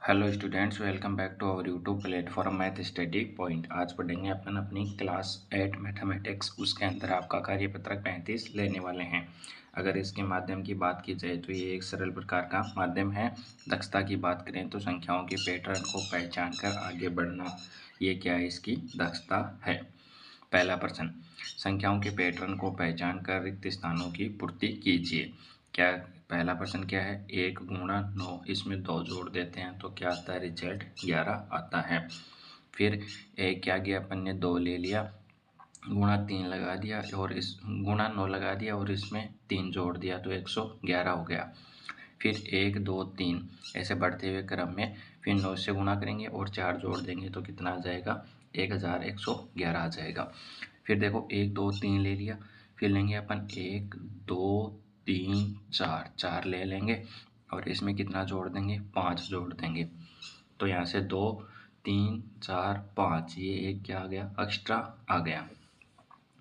Hello students, welcome back to our YouTube platform math study point. आज पढ़ेंगे अपन अपनी class 8 mathematics. उसके अंदर आपका कार्यपत्रक 35 लेने वाले हैं। अगर इसके माध्यम की बात की जाए तो ये एक सरल प्रकार का माध्यम है। दक्षता की बात करें तो संख्याओं के पैटर्न को पहचान कर आगे बढ़ना, ये क्या है, इसकी दक्षता है। पहला प्रश्न, संख्याओं के पैटर्न को पहचान कर रिक्त स्थानों की पूर्ति कीजिए। क्या पहला प्रश्न क्या है, 1 × 9, इसमें 2 जोड़ देते हैं तो क्या आता है, रिजल्ट 11 आता है। फिर क्या किया अपन ने, 2 ले लिया, ×3 लगा दिया और इस ×9 लगा दिया और इसमें 3 जोड़ दिया तो 111 हो गया। फिर 1 2 3 ऐसे बढ़ते हुए क्रम में फिर 9 से गुणा करेंगे और 4 जोड़ देंगे तो कितना आ जाएगा, 1111 आ जाएगा। फिर देखो 1 2 3 ले लिया, फिर लेंगे अपन 1 2 3 4, 4 ले लेंगे और इसमें कितना जोड़ देंगे, 5 जोड़ देंगे। तो यहाँ से 2 3 4 5, ये एक क्या आ गया, एक्स्ट्रा आ गया।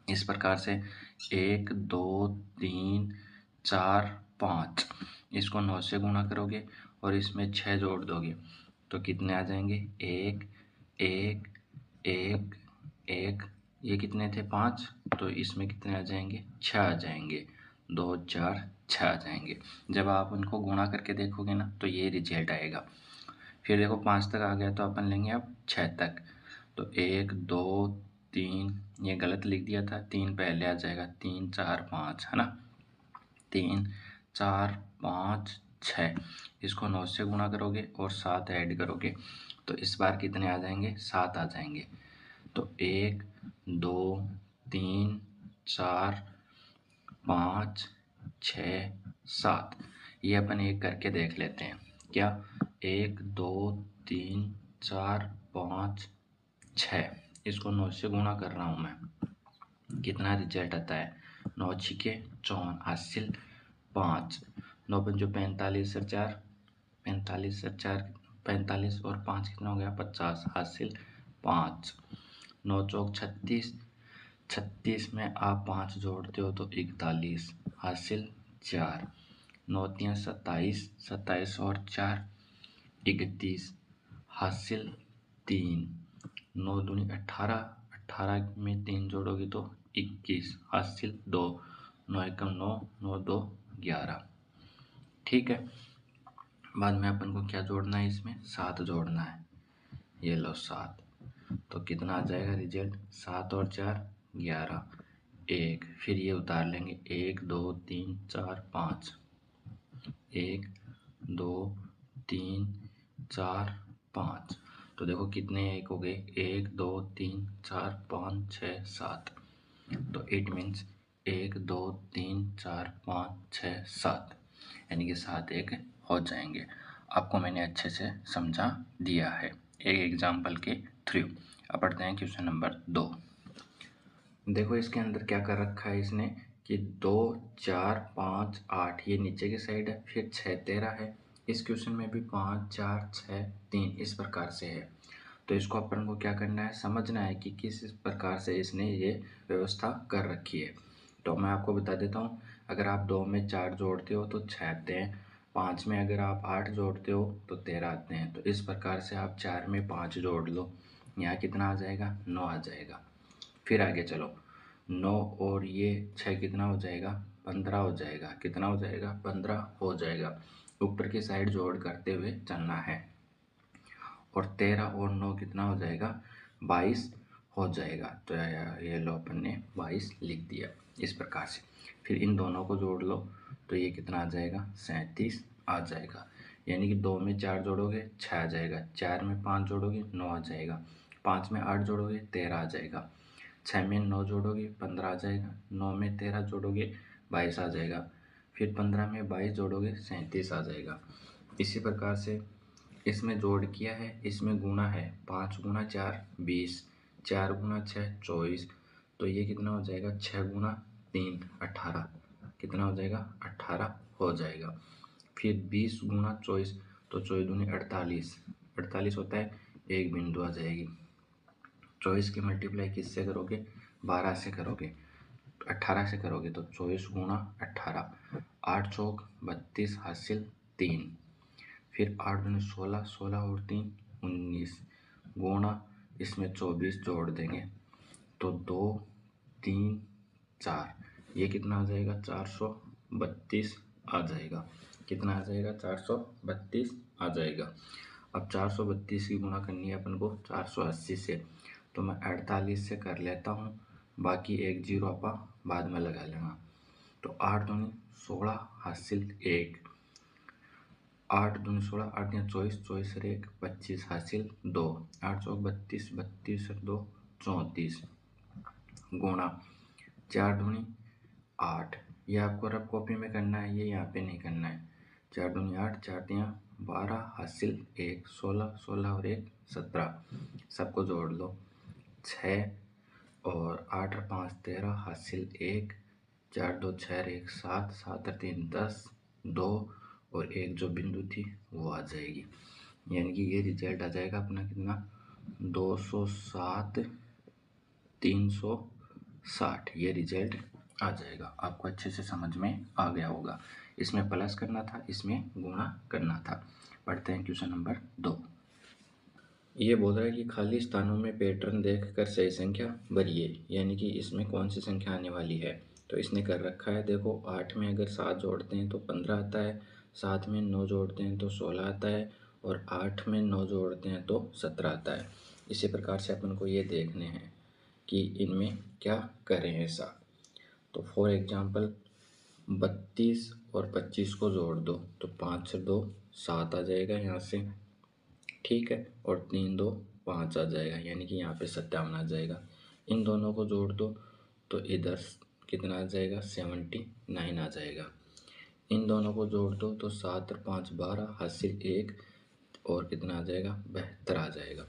इस प्रकार से 1 2 3 4 5, इसको 9 से गुणा करोगे और इसमें 6 जोड़ दोगे तो कितने आ जाएंगे, 1 1 1 1, ये कितने थे, 5, तो इसमें कितने आ जाएंगे, 6 आ जाएंगे। 2 4 6 आ जाएंगे। जब आप उनको गुणा करके देखोगे ना तो ये रिजल्ट आएगा। फिर देखो 5 तक आ गया तो अपन लेंगे अब 6 तक। तो 1 2 3, ये गलत लिख दिया था, 3 पहले आ जाएगा, 3 4 5 है ना, 3 4 5 6, इसको 9 से गुणा करोगे और 7 ऐड करोगे तो इस बार कितने आ जाएंगे, 7 आ जाएंगे। तो 1 2 3 4 5 6 7, ये अपन एक करके देख लेते हैं। क्या, 1 2 3 4 5 6, इसको 9 से गुणा कर रहा हूँ मैं, कितना रिजल्ट आता है, 9 छिके 54, हासिल 5, 9 पंजो 45 और 4 45 और 4 45 और 5 कितना हो गया, 50, हासिल 5, 9 चौक 36, 36 में आप 5 जोड़ते हो तो 41, हासिल 4, 9 तियां 27, 27 और 4 31, हासिल 3, 9 दूनी 18, 18 में 3 जोड़ोगे तो 21, हासिल 2, 9 एकम 9, 9 2 11। ठीक है, बाद में अपन को क्या जोड़ना है, इसमें 7 जोड़ना है, ये लो 7, तो कितना आ जाएगा रिजल्ट, 7 और 4 11, 1, फिर ये उतार लेंगे, 1 2 3 4 5, 1 2 3 4 5, तो देखो कितने एक हो गए, 1 2 3 4 5 6 7, तो इट मीन्स 1 2 3 4 5 6 7, यानी कि 7 एक हो जाएंगे। आपको मैंने अच्छे से समझा दिया है एक एग्जाम्पल के थ्रू। अब पढ़ते हैं क्वेश्चन नंबर 2। देखो इसके अंदर क्या कर रखा है इसने कि 2 4 5 8, ये नीचे की साइड है, फिर 6 13 है। इस क्वेश्चन में भी 5 4 6 3 इस प्रकार से है। तो इसको अपन को क्या करना है, समझना है कि किस प्रकार से इसने ये व्यवस्था कर रखी है। तो मैं आपको बता देता हूँ, अगर आप 2 में 4 जोड़ते हो तो 6 आते हैं, 5 में अगर आप 8 जोड़ते हो तो 13 आते हैं। तो इस प्रकार से आप 4 में 5 जोड़ लो, यहाँ कितना आ जाएगा, 9 आ जाएगा। फिर आगे चलो, 9 और ये 6 कितना हो जाएगा, 15 हो जाएगा। कितना हो जाएगा, 15 हो जाएगा। ऊपर की साइड जोड़ करते हुए चलना है। और 13 और 9 कितना हो जाएगा, 22 हो जाएगा। तो ये लो अपन ने 22 लिख दिया इस प्रकार से। फिर इन दोनों को जोड़ लो तो ये कितना आ जाएगा, 37 आ जाएगा। यानी कि 2 में 4 जोड़ोगे 6 आ जाएगा, 4 में 5 जोड़ोगे 9 आ जाएगा, 5 में 8 जोड़ोगे 13 आ जाएगा, 6 में 9 जोड़ोगे 15 आ जाएगा, 9 में 13 जोड़ोगे 22 आ जाएगा, फिर 15 में 22 जोड़ोगे 37 आ जाएगा। इसी प्रकार से इसमें जोड़ किया है, इसमें गुणा है, 5 × 4 20, 4 × 6 24, तो ये कितना हो जाएगा, 6 × 3 18, कितना हो जाएगा, 18 हो जाएगा। फिर 20 × 24, तो 24 दूनी 48, 48 होता है, एक बिंदु आ जाएगी। 24 की मल्टीप्लाई किससे करोगे, 12 से करोगे, 18 से करोगे तो 24 × 18, 8 चौक 32, हासिल 3, फिर 8 दूनी 16, 16 और 3 19 गुणा इसमें 24 जोड़ देंगे तो 2 3 4, ये कितना आ जाएगा 432 आ जाएगा। कितना आ जाएगा 432 आ जाएगा। अब 432 की गुणा करनी है अपन को 480 से, तो मैं 48 से कर लेता हूँ, बाकी एक जीरो आप बाद में लगा लेना। तो 8 दूनी 16 हासिल 1, 8 दूनी 16, 8 दूनी 24, 24 और 1 25 हासिल 2, 8 चौक 32, 32 और 2 34 गुणा 4 दूनी 8, ये आपको रफ कॉपी में करना है, ये यहाँ पे नहीं करना है। 4 दूनी 8, 4 तियाँ 12 हासिल 1, 16, 16 और 1 17, सबको जोड़ लो 6 और 8 और 5 13 हासिल 1, 4 2 6 और 1 7, 7 और 3 10, 2 और 1 जो बिंदु थी वो आ जाएगी। यानी कि ये रिजल्ट आ जाएगा अपना कितना 207 360, ये रिजल्ट आ जाएगा। आपको अच्छे से समझ में आ गया होगा। इसमें प्लस करना था, इसमें गुणा करना था। पढ़ते हैं क्वेश्चन नंबर 2। ये बोल रहा है कि खाली स्थानों में पैटर्न देखकर सही संख्या भरिए, यानी कि इसमें कौन सी संख्या आने वाली है। तो इसने कर रखा है, देखो 8 में अगर 7 जोड़ते हैं तो 15 आता है, 7 में 9 जोड़ते हैं तो 16 आता है और 8 में 9 जोड़ते हैं तो 17 आता है। इसी प्रकार से अपन को ये देखने हैं कि इनमें क्या करें ऐसा। तो फॉर एग्जांपल 32 और 25 को जोड़ दो तो 5 से 2 7 आ जाएगा यहाँ से, ठीक है, और 3 2 5 आ जाएगा, यानी कि यहाँ पे 57 आ जाएगा। इन दोनों को जोड़ दो तो इधर कितना आ जाएगा 79 आ जाएगा। इन दोनों को जोड़ दो तो 7 और 5 12 हासिल 1 और कितना आ जाएगा 72 आ जाएगा।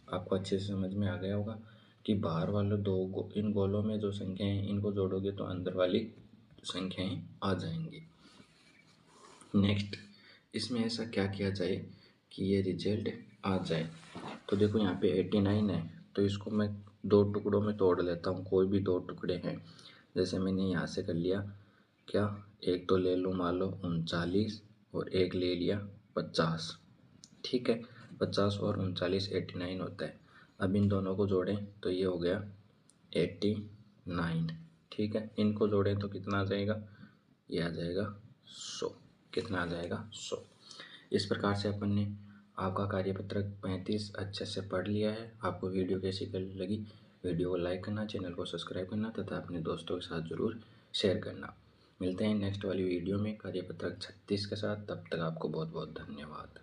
आपको अच्छे से समझ में आ गया होगा कि बाहर वाले इन गोलों में जो संख्याएं हैं इनको जोड़ोगे तो अंदर वाली संख्याएं आ जाएंगी। नेक्स्ट, इसमें ऐसा क्या किया जाए कि ये रिजल्ट आ जाए। तो देखो यहाँ पे 89 है, तो इसको मैं 2 टुकड़ों में तोड़ लेता हूँ। कोई भी 2 टुकड़े हैं, जैसे मैंने यहाँ से कर लिया, क्या एक तो ले लूँ मान लो 39 और एक ले लिया 50, ठीक है। 50 और 39 89 होता है। अब इन दोनों को जोड़ें तो ये हो गया 89, ठीक है। इनको जोड़ें तो कितना आ जाएगा, ये आ जाएगा 100। कितना आ जाएगा 100। इस प्रकार से अपन ने आपका कार्यपत्रक 35 अच्छे से पढ़ लिया है। आपको वीडियो कैसी लगी, वीडियो को लाइक करना, चैनल को सब्सक्राइब करना तथा अपने दोस्तों के साथ ज़रूर शेयर करना। मिलते हैं नेक्स्ट वाली वीडियो में कार्यपत्रक 36 के साथ। तब तक आपको बहुत बहुत धन्यवाद।